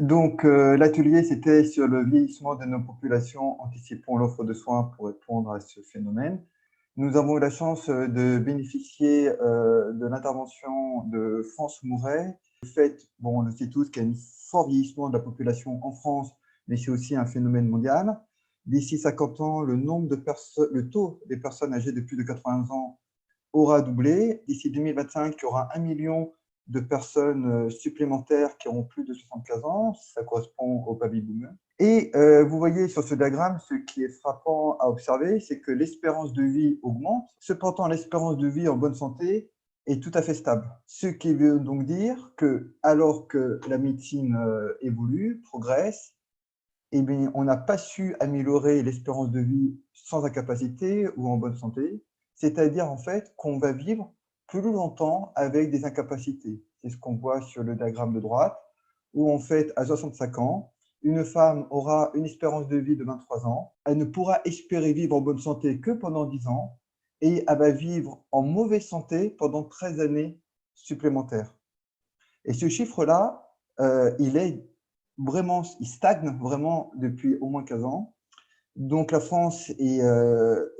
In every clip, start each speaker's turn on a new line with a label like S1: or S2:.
S1: L'atelier, c'était sur le vieillissement de nos populations, anticipant l'offre de soins pour répondre à ce phénomène. Nous avons eu la chance de bénéficier de l'intervention de France Mouret. Le fait, bon, on le sait tous, qu'il y a un fort vieillissement de la population en France, mais c'est aussi un phénomène mondial. D'ici 50 ans, le taux des personnes âgées de plus de 80 ans aura doublé. D'ici 2025, il y aura 1 million de personnes supplémentaires qui auront plus de 75 ans. Ça correspond au baby boomer. Et vous voyez sur ce diagramme, ce qui est frappant à observer, c'est que l'espérance de vie augmente. Cependant, l'espérance de vie en bonne santé est tout à fait stable. Ce qui veut donc dire que, alors que la médecine évolue, progresse, eh bien, on n'a pas su améliorer l'espérance de vie sans incapacité ou en bonne santé, c'est-à-dire en fait qu'on va vivre plus longtemps avec des incapacités. C'est ce qu'on voit sur le diagramme de droite, où en fait, à 65 ans, une femme aura une espérance de vie de 23 ans, elle ne pourra espérer vivre en bonne santé que pendant 10 ans, et elle va vivre en mauvaise santé pendant 13 années supplémentaires. Et ce chiffre-là, il stagne vraiment depuis au moins 15 ans. Donc la France est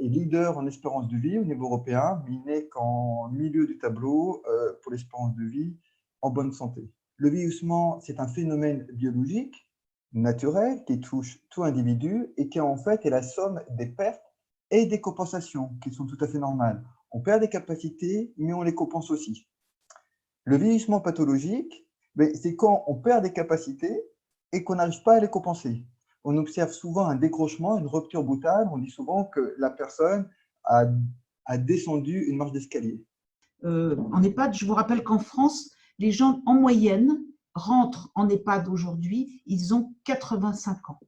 S1: leader en espérance de vie au niveau européen, mais il n'est qu'en milieu du tableau pour l'espérance de vie en bonne santé. Le vieillissement, c'est un phénomène biologique, naturel, qui touche tout individu et qui en fait est la somme des pertes et des compensations qui sont tout à fait normales. On perd des capacités, mais on les compense aussi. Le vieillissement pathologique, c'est quand on perd des capacités et qu'on n'arrive pas à les compenser. On observe souvent un décrochement, une rupture brutale. On dit souvent que la personne a descendu une marche d'escalier.
S2: En EHPAD, je vous rappelle qu'en France, les gens en moyenne rentrent en EHPAD aujourd'hui, ils ont 85 ans.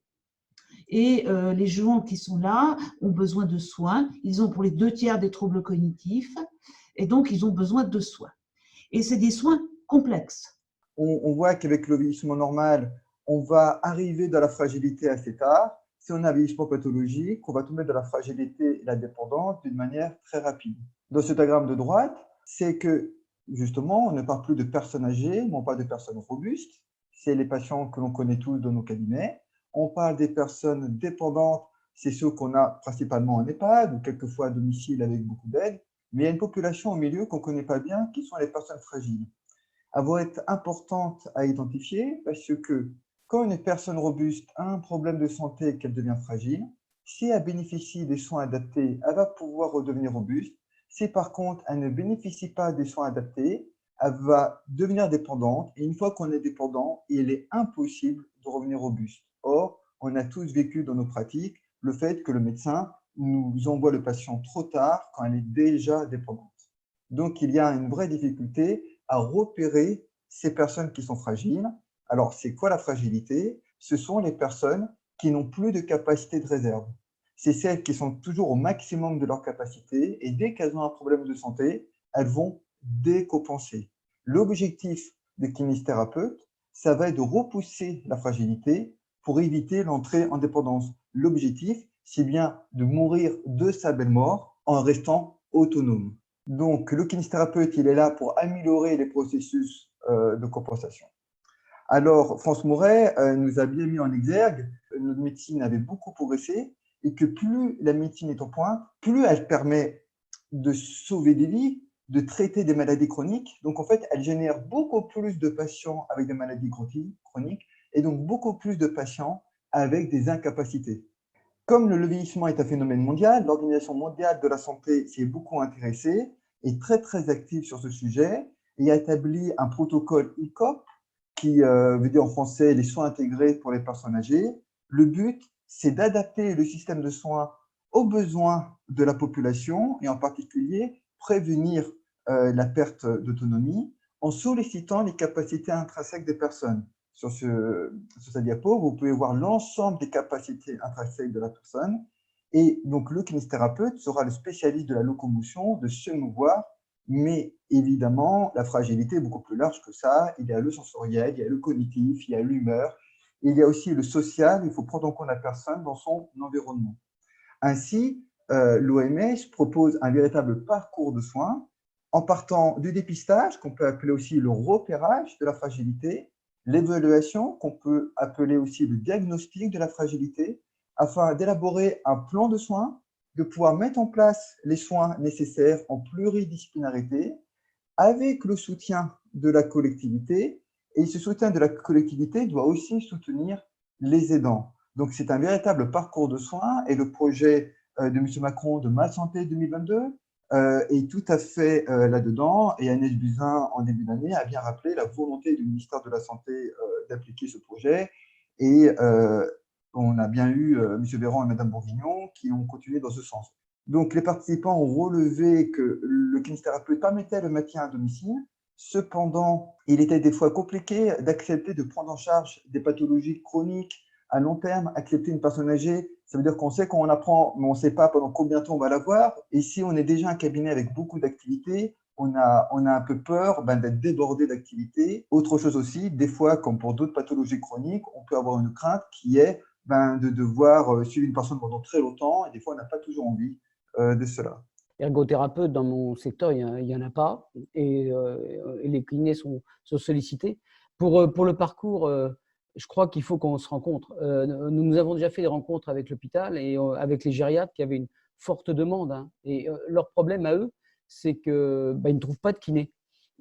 S2: Et les gens qui sont là ont besoin de soins. Ils ont pour les 2/3 des troubles cognitifs et donc ils ont besoin de soins. Et c'est des soins complexes.
S1: On voit qu'avec le vieillissement normal, on va arriver dans la fragilité assez tard. Si on a un vieillissement pathologique, on va tomber dans la fragilité et la dépendance d'une manière très rapide. Dans ce diagramme de droite, c'est que justement, on ne parle plus de personnes âgées, mais on parle de personnes robustes. C'est les patients que l'on connaît tous dans nos cabinets. On parle des personnes dépendantes, c'est ceux qu'on a principalement en EHPAD ou quelquefois à domicile avec beaucoup d'aide. Mais il y a une population au milieu qu'on ne connaît pas bien, qui sont les personnes fragiles. Elle va être importante à identifier parce que quand une personne robuste a un problème de santé et qu'elle devient fragile, si elle bénéficie des soins adaptés, elle va pouvoir redevenir robuste. Si par contre, elle ne bénéficie pas des soins adaptés, elle va devenir dépendante. Et une fois qu'on est dépendant, il est impossible de revenir robuste. Or, on a tous vécu dans nos pratiques le fait que le médecin nous envoie le patient trop tard quand elle est déjà dépendante. Donc, il y a une vraie difficulté à repérer ces personnes qui sont fragiles. Alors, c'est quoi la fragilité? Ce sont les personnes qui n'ont plus de capacité de réserve. C'est celles qui sont toujours au maximum de leur capacité et dès qu'elles ont un problème de santé, elles vont décompenser. L'objectif des kinésithérapeutes, ça va être de repousser la fragilité pour éviter l'entrée en dépendance. L'objectif, c'est bien de mourir de sa belle mort en restant autonome. Donc, le kinésithérapeute, il est là pour améliorer les processus de compensation. Alors, France Mouret nous a bien mis en exergue que notre médecine avait beaucoup progressé et que plus la médecine est au point, plus elle permet de sauver des vies, de traiter des maladies chroniques. Donc, en fait, elle génère beaucoup plus de patients avec des maladies chroniques et donc beaucoup plus de patients avec des incapacités. Comme le vieillissement est un phénomène mondial, l'Organisation mondiale de la santé s'y est beaucoup intéressée, est très active sur ce sujet et a établi un protocole ICOP qui veut dire en français les soins intégrés pour les personnes âgées. Le but, c'est d'adapter le système de soins aux besoins de la population et en particulier prévenir la perte d'autonomie en sollicitant les capacités intrinsèques des personnes. Sur cette diapo, vous pouvez voir l'ensemble des capacités intrinsèques de la personne. Et donc, le kinésithérapeute sera le spécialiste de la locomotion, de se mouvoir, mais évidemment, la fragilité est beaucoup plus large que ça. Il y a le sensoriel, il y a le cognitif, il y a l'humeur, il y a aussi le social. Il faut prendre en compte la personne dans son environnement. Ainsi, l'OMS propose un véritable parcours de soins en partant du dépistage, qu'on peut appeler aussi le repérage de la fragilité, l'évaluation, qu'on peut appeler aussi le diagnostic de la fragilité, afin d'élaborer un plan de soins, de pouvoir mettre en place les soins nécessaires en pluridisciplinarité, avec le soutien de la collectivité. Et ce soutien de la collectivité doit aussi soutenir les aidants. Donc, c'est un véritable parcours de soins et le projet de M. Macron de Ma Santé 2022 est tout à fait là-dedans. Et Agnès Buzyn, en début d'année, a bien rappelé la volonté du ministère de la Santé d'appliquer ce projet. Et on a bien eu M. Véran et Mme Bourguignon qui ont continué dans ce sens. Donc, les participants ont relevé que le kinésithérapeute permettait le maintien à domicile. Cependant, il était des fois compliqué d'accepter de prendre en charge des pathologies chroniques à long terme. Accepter une personne âgée, ça veut dire qu'on sait qu'on la prend, mais on ne sait pas pendant combien de temps on va la voir. Et si on est déjà un cabinet avec beaucoup d'activités, on a un peu peur d'être débordé d'activités. Autre chose aussi, des fois, comme pour d'autres pathologies chroniques, on peut avoir une crainte qui est de devoir suivre une personne pendant très longtemps. Et des fois, on n'a pas toujours envie de cela.
S3: Ergothérapeutes dans mon secteur, il n'y en a pas, et les kinés sont sollicités. Pour le parcours, je crois qu'il faut qu'on se rencontre. Nous avons déjà fait des rencontres avec l'hôpital et avec les gériatres qui avaient une forte demande. Hein. Et leur problème à eux, c'est qu'ils ne trouvent pas de kiné.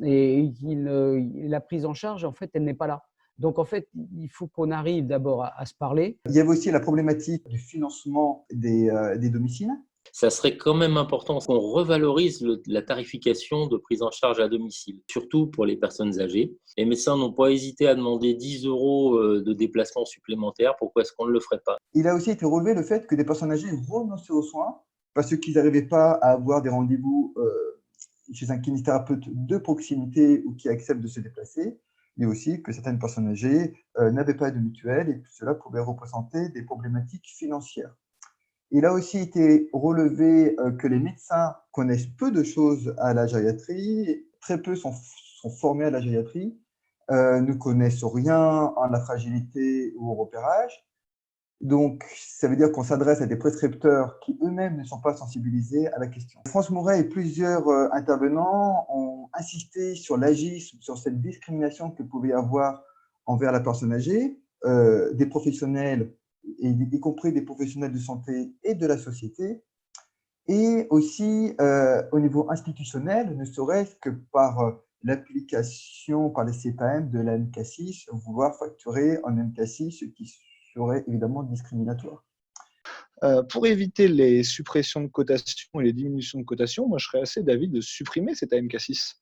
S3: Et la prise en charge, en fait, elle n'est pas là. Donc, en fait, il faut qu'on arrive d'abord à se parler.
S1: Il y avait aussi la problématique du financement des domiciles.
S4: Ça serait quand même important qu'on revalorise la tarification de prise en charge à domicile, surtout pour les personnes âgées. Les médecins n'ont pas hésité à demander 10 € de déplacement supplémentaire. Pourquoi est-ce qu'on ne le ferait pas?
S1: Il a aussi été relevé le fait que des personnes âgées renonçaient aux soins parce qu'ils n'arrivaient pas à avoir des rendez-vous chez un kinésithérapeute de proximité ou qui accepte de se déplacer, mais aussi que certaines personnes âgées n'avaient pas de mutuelle et que cela pouvait représenter des problématiques financières. Il a aussi été relevé que les médecins connaissent peu de choses à la gériatrie, très peu sont formés à la gériatrie, ne connaissent rien à la fragilité ou au repérage. Donc, ça veut dire qu'on s'adresse à des prescripteurs qui eux-mêmes ne sont pas sensibilisés à la question. France Mouret et plusieurs intervenants ont insisté sur l'agisme, sur cette discrimination que pouvait y avoir envers la personne âgée, des professionnels, y compris des professionnels de santé et de la société, et aussi au niveau institutionnel, ne serait-ce que par l'application par les CPAM de la MK6, vouloir facturer en MK6, ce qui serait évidemment discriminatoire.
S5: Pour éviter les suppressions de cotation et les diminutions de cotation, moi je serais assez d'avis de supprimer cette AMK6.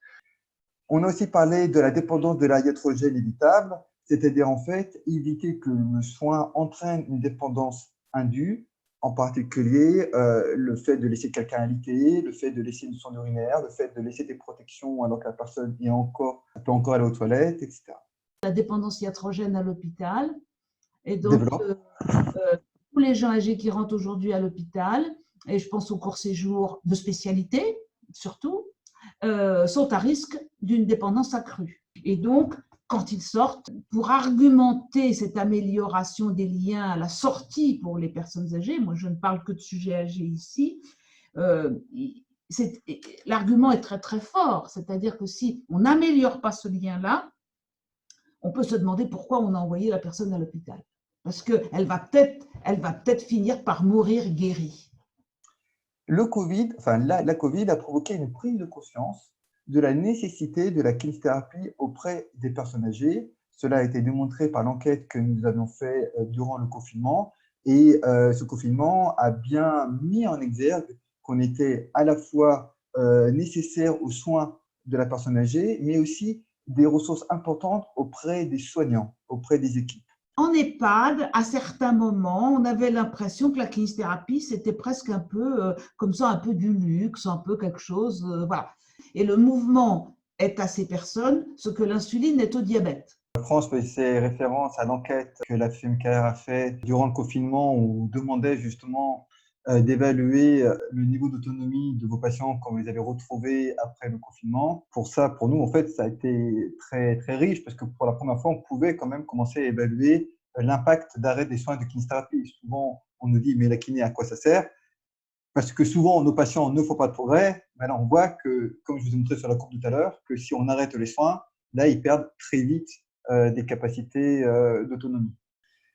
S1: On a aussi parlé de la dépendance de la iatrogène évitable, c'est-à-dire en fait éviter que le soin entraîne une dépendance indue, en particulier le fait de laisser quelqu'un alité, le fait de laisser une sonde urinaire, le fait de laisser des protections alors que la personne peut encore aller aux toilettes, etc.
S2: La dépendance iatrogène à l'hôpital. Et donc, tous les gens âgés qui rentrent aujourd'hui à l'hôpital, et je pense au court séjour de spécialité surtout, sont à risque d'une dépendance accrue. Et donc, quand ils sortent, pour argumenter cette amélioration des liens à la sortie pour les personnes âgées, moi je ne parle que de sujets âgés ici, l'argument est très très fort, c'est-à-dire que si on n'améliore pas ce lien-là, on peut se demander pourquoi on a envoyé la personne à l'hôpital. Parce qu'elle va peut-être finir par mourir guérie.
S1: La COVID a provoqué une prise de conscience de la nécessité de la kinésithérapie auprès des personnes âgées. Cela a été démontré par l'enquête que nous avions faite durant le confinement. Et ce confinement a bien mis en exergue qu'on était à la fois nécessaire aux soins de la personne âgée, mais aussi des ressources importantes auprès des soignants, auprès des équipes.
S2: En EHPAD, à certains moments, on avait l'impression que la kinésithérapie, c'était presque un peu comme ça, un peu du luxe, un peu quelque chose, voilà. Et le mouvement est à ces personnes ce que l'insuline est au diabète.
S1: La France fait référence à l'enquête que la FMKR a fait durant le confinement où on demandait justement d'évaluer le niveau d'autonomie de vos patients quand vous les avez retrouvés après le confinement. Pour ça, pour nous, en fait, ça a été très, très riche parce que pour la première fois, on pouvait quand même commencer à évaluer l'impact d'arrêt des soins de kinésithérapie. Souvent, on nous dit, mais la kiné, à quoi ça sert? Parce que souvent, nos patients ne font pas de progrès. Mais là, on voit que, comme je vous ai montré sur la courbe tout à l'heure, que si on arrête les soins, là, ils perdent très vite des capacités d'autonomie.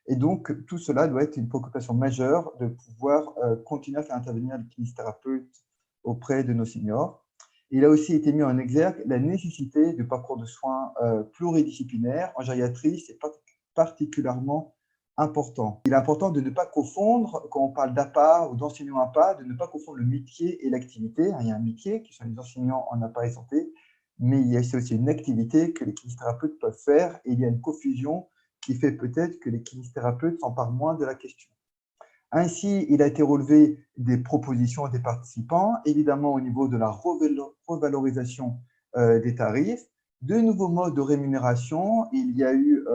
S1: Et donc, tout cela doit être une préoccupation majeure de pouvoir continuer à faire intervenir les kinésithérapeutes auprès de nos seniors. Il a aussi été mis en exergue la nécessité de parcours de soins pluridisciplinaires. En gériatrie, c'est particulièrement important. Il est important de ne pas confondre, quand on parle d'APA ou d'enseignant APA, de ne pas confondre le métier et l'activité. Il y a un métier qui sont les enseignants en APA et santé, mais il y a aussi une activité que les kinésithérapeutes peuvent faire et il y a une confusion qui fait peut-être que les kinésithérapeutes s'emparent moins de la question. Ainsi, il a été relevé des propositions des participants, évidemment au niveau de la revalorisation des tarifs, de nouveaux modes de rémunération. Il y a eu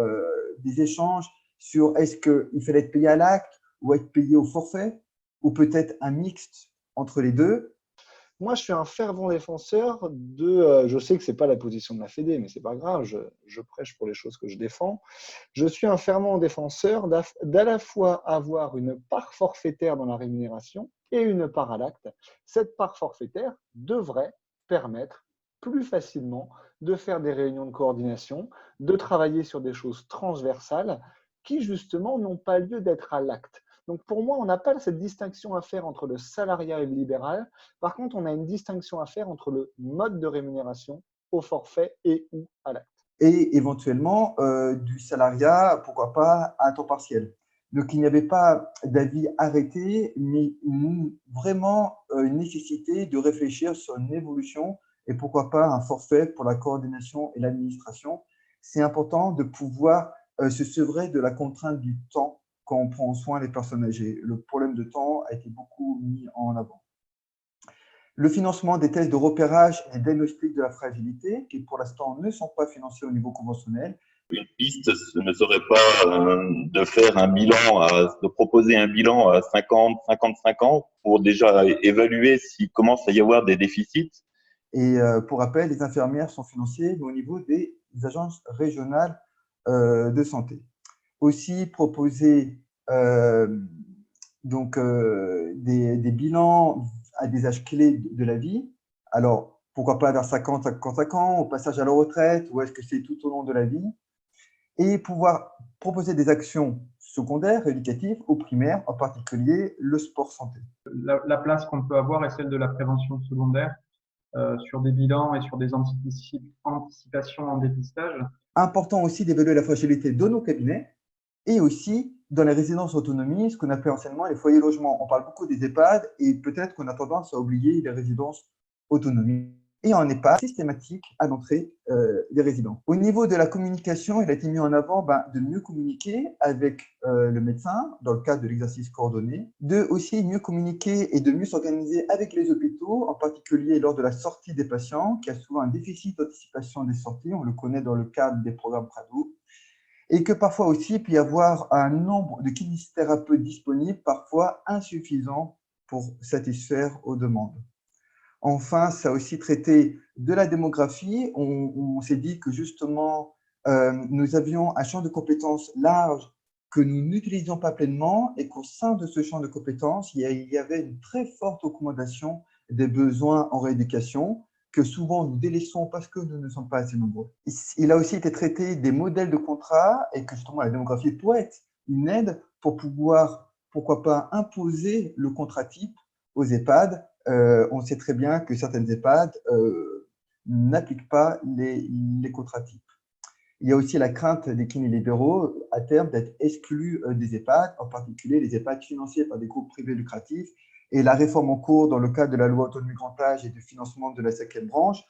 S1: des échanges sur est-ce qu'il fallait être payé à l'acte ou être payé au forfait, ou peut-être un mixte entre les deux.
S5: Moi, je suis un fervent défenseur de. Je sais que ce n'est pas la position de la Fédé, mais ce n'est pas grave, je prêche pour les choses que je défends. Je suis un fervent défenseur d'à la fois avoir une part forfaitaire dans la rémunération et une part à l'acte. Cette part forfaitaire devrait permettre plus facilement de faire des réunions de coordination, de travailler sur des choses transversales qui, justement, n'ont pas lieu d'être à l'acte. Donc, pour moi, on n'a pas cette distinction à faire entre le salariat et le libéral. Par contre, on a une distinction à faire entre le mode de rémunération au forfait et ou à l'acte.
S1: Et éventuellement, du salariat, pourquoi pas, à temps partiel. Donc, il n'y avait pas d'avis arrêté, mais vraiment une nécessité de réfléchir sur une évolution et pourquoi pas un forfait pour la coordination et l'administration. C'est important de pouvoir se sevrer de la contrainte du temps quand on prend soin des personnes âgées. Le problème de temps a été beaucoup mis en avant. Le financement des tests de repérage et diagnostic de la fragilité, qui pour l'instant ne sont pas financés au niveau conventionnel.
S6: Une piste ne serait pas de faire un bilan, de proposer un bilan à 50, 55 ans pour déjà évaluer s'il commence à y avoir des déficits.
S1: Et pour rappel, les infirmières sont financées au niveau des agences régionales de santé. Aussi proposer des bilans à des âges clés de la vie. Alors, pourquoi pas vers 50, 55 ans, au passage à la retraite, ou est-ce que c'est tout au long de la vie? Et pouvoir proposer des actions secondaires, éducatives ou primaires, en particulier le sport santé.
S7: La place qu'on peut avoir est celle de la prévention secondaire sur des bilans et sur des anticipations en dépistage.
S1: Important aussi d'évaluer la fragilité de nos cabinets et aussi dans les résidences autonomie, ce qu'on appelle anciennement les foyers logements. On parle beaucoup des EHPAD et peut-être qu'on a tendance à oublier les résidences autonomie. Et en EHPAD, systématique à l'entrée des résidents. Au niveau de la communication, il a été mis en avant de mieux communiquer avec le médecin dans le cadre de l'exercice coordonné, de aussi mieux communiquer et de mieux s'organiser avec les hôpitaux, en particulier lors de la sortie des patients, qui a souvent un déficit d'anticipation des sorties, on le connaît dans le cadre des programmes Prado, et que parfois aussi il peut y avoir un nombre de kinésithérapeutes disponibles, parfois insuffisant pour satisfaire aux demandes. Enfin, ça a aussi traité de la démographie. On s'est dit que justement, nous avions un champ de compétences large que nous n'utilisions pas pleinement et qu'au sein de ce champ de compétences, il y avait une très forte augmentation des besoins en rééducation que souvent nous délaissons parce que nous ne sommes pas assez nombreux. Il a aussi été traité des modèles de contrat et que justement la démographie pourrait être une aide pour pouvoir, pourquoi pas, imposer le contrat type aux EHPAD. On sait très bien que certaines EHPAD n'appliquent pas les contrats types. Il y a aussi la crainte des kinés libéraux à terme d'être exclus des EHPAD, en particulier les EHPAD financés par des groupes privés lucratifs. Et la réforme en cours dans le cadre de la loi autonomie grand âge et du financement de la 5e branche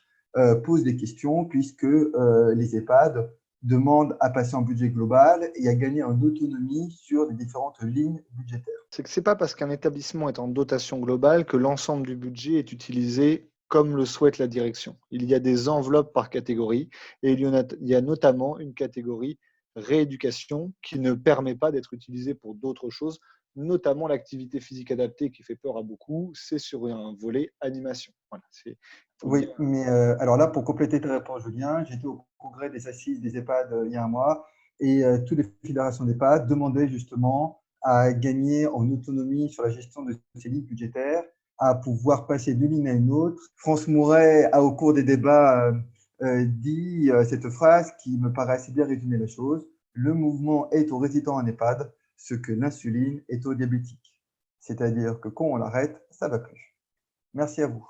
S1: pose des questions puisque les EHPAD demandent à passer en budget global et à gagner en autonomie sur les différentes lignes budgétaires.
S5: C'est que ce n'est pas parce qu'un établissement est en dotation globale que l'ensemble du budget est utilisé comme le souhaite la direction. Il y a des enveloppes par catégorie et il y a notamment une catégorie rééducation qui ne permet pas d'être utilisée pour d'autres choses, notamment l'activité physique adaptée qui fait peur à beaucoup, c'est sur un volet animation. Voilà,
S1: oui, mais alors là, pour compléter ta réponse, Julien, j'étais au congrès des assises des EHPAD il y a un mois et toutes les fédérations d'EHPAD demandaient justement à gagner en autonomie sur la gestion de ces lignes budgétaires, à pouvoir passer d'une ligne à une autre. France Mouret a, au cours des débats, dit cette phrase qui me paraît assez bien résumer la chose. Le mouvement est au résident en EHPAD ce que l'insuline est au diabétique. C'est-à-dire que quand on l'arrête, ça ne va plus. Merci à vous.